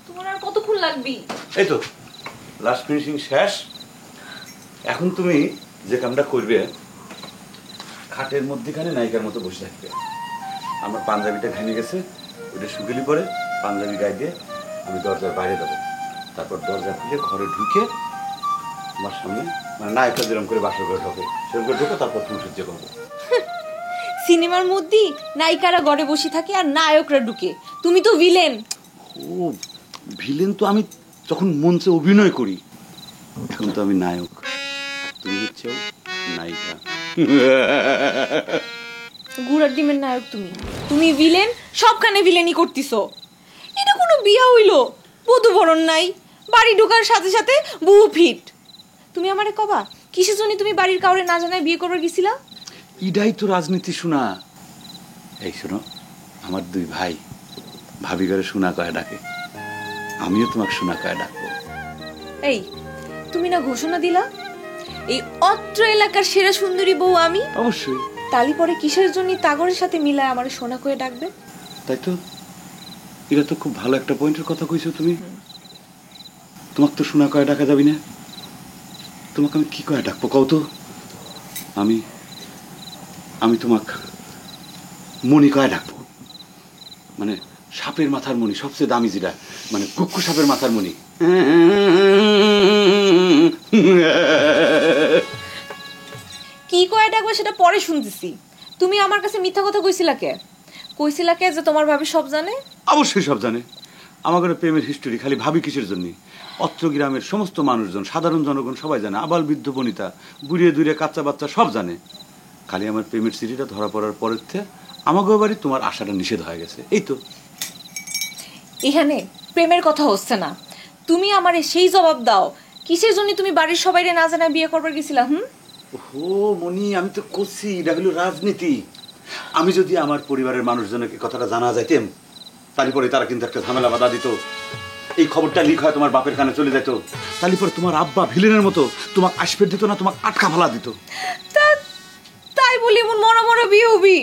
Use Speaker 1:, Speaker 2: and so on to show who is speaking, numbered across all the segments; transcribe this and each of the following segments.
Speaker 1: তোমার আর কতক্ষণ লাগবে?
Speaker 2: এই তো লাস্ট ফিনিশিং শেষ। এখন তুমি যে কামটা করবে, খাটের মধ্যেখানে নায়িকার মতো বসে থাকবে। আমার পাঞ্জাবিটা ঘেমে গেছে, ওইটা শুকিয়ে পরে পাঞ্জাবি গায়ে দিয়ে আমি দরজার বাইরে দেবো। তারপর দরজা খুলে ঘরে ঢুকে আমার সামনে মানে নায়িকা যেরকম করে বাসর করে ঢোকে সেরকম করে ঢোকো, তারপর তুমি সহ্য করবো।
Speaker 1: সিনেমার মধ্যে নায়িকারা ঘরে বসে থাকে আর নায়করা ঢুকে, তুমি তো ভিলেন।
Speaker 2: ও ভিলেন তো আমি যখন মঞ্চে অভিনয় করি, এখন তো আমি নায়ক, তুমি হচ্ছে নায়িকা।
Speaker 1: গুড়ার ডিমের নায়ক তুমি, তুমি ভিলেন, সবখানে ভিলেনই করতেছো। এটা কোনো বিয়া হইলো? বধূ বরণ নাই, বাড়ি ঢোকার সাথে সাথে বউ ফিট। তুমি আমারে কবা কিসের জন্য তুমি বাড়ির কাউরে না জানায় বিয়ে করবার গেছিলা?
Speaker 2: ইডাই তো রাজনীতি শোনা। এই শোনো, আমার দুই ভাই ভাবি করে শোনা কয়ে ডাকে, আমিও তোমাকে শোনা কয়ে ডাকবো।
Speaker 1: এই তুমি না ঘোষণা দিলা এই অত্র এলাকার সেরা সুন্দরী বউ আমি?
Speaker 2: অবশ্যই।
Speaker 1: তালি পরে কিসের জন্য তাগরের সাথে মিলায় আমার সোনা কয়ে ডাকবে?
Speaker 2: তাই তো, এটা তো খুব ভালো একটা পয়েন্টের কথা কইছো তুমি। তোমাকে তো শোনা কয়ে ডাকা যাবি না, তোমাকে আমি কি কয়ে ডাকবো কও তো? আমি আমি তোমাকে মণি কয়ে ডাকবো, মানে সাপের মাথার মণি, সবচেয়ে দামি যেটা, মানে কুক্কু সাপের মাথার মণি।
Speaker 1: কি কয়ে ডাকবে সেটা পরে শুনতেছি। তুমি আমার কাছে মিথ্যা কথা কইছিলা কে? কইছিলা কে যে তোমার ভাবি সব জানে?
Speaker 2: অবশ্যই সব জানে। আমাদের প্রেমের হিস্টোরি খালি ভাবি কিসের জন্য, অত্র গ্রামের সমস্ত মানুষজন, সাধারণ জনগণ সবাই জানে, আবাল বৃদ্ধ বনিতা, বুড়িয়ে দুড়িয়ে কাচ্চা বাচ্চা সব জানে। খালি আমার প্রেমের সিটিটা ধরা পড়ার পরের থেকে আমাকে বাড়ি তোমার আশাটা নিষেধ হয়ে গেছে, এই তো।
Speaker 1: এখানে প্রেমের কথা হচ্ছে না, তুমি আমারে সেই জবাব দাও কিসের জন্য তুমি বাড়ির সবাইরে না জানায় বিয়ে করবার গেছিলা?
Speaker 2: ও মনি, আমি তো করছি, এটা হলো রাজনীতি। আমি যদি আমার পরিবারের মানুষজনকে কথাটা জানা যাইতেম, তারপরে তারা কিন্তু একটা ঝামেলা বাধা দিত, এই খবরটা লিক হয় তোমার বাপের কানে চলে যেত, তারপরে তোমার আব্বা ভিলেনের মতো তোমাকে আসপের দিত না, তোমাকে আটকা ফালা দিত।
Speaker 1: তাই বলি এমন মরা মরা বিয়ে হবি?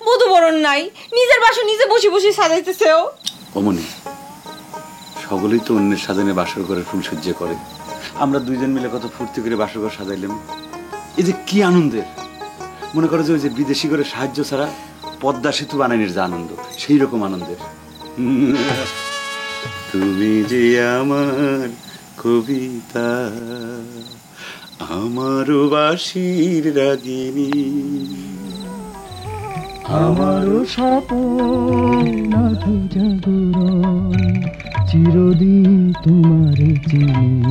Speaker 1: বধূ বরণ নাই, নিজের বাসা নিজে বসে বসে সাজাইতেছেও।
Speaker 2: অমনি সকলেই তো অন্যের সাজানে বাসর করে ফুল সহ্য করে, আমরা দুইজন মিলে কত ফুর্তি করে বাসর ঘর সাজাইলাম। এই যে কি আনন্দের, মনে করো যে ওই যে বিদেশি করে সাহায্য ছাড়া পদ্মা সেতু বানানোর যে আনন্দ, সেই রকম আনন্দের। তুমি যে আমার কবিতা, আমারও বাঁশির রাগিনী,
Speaker 3: আমারও স্বপ্ন জাগরণ, চিরদিন তোমারে চিনি।